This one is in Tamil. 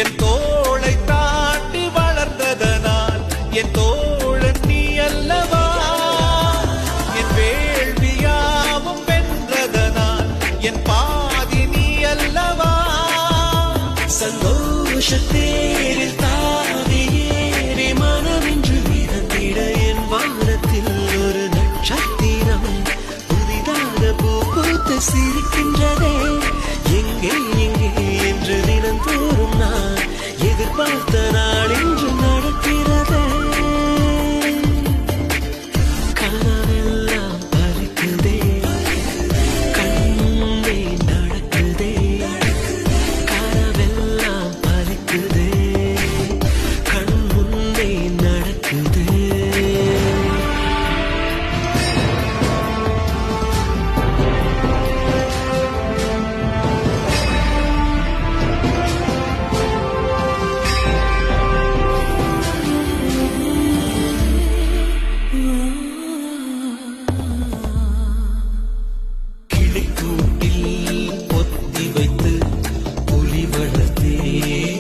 என் தோளை தாண்டி வளர்ந்ததனால் என் தோழன் நீ அல்லவா என் வேள்வியாவும் வென்றதனால் என் பாதி நீ அல்லவா சந்தோஷத்தேரில் தாவி ஏறி மனமின்று மிதந்திட என் வானத்தில் ஒரு நட்சத்திரம் புதிதாக பூ பூத்து சிரிக்கின்றதே எங்கே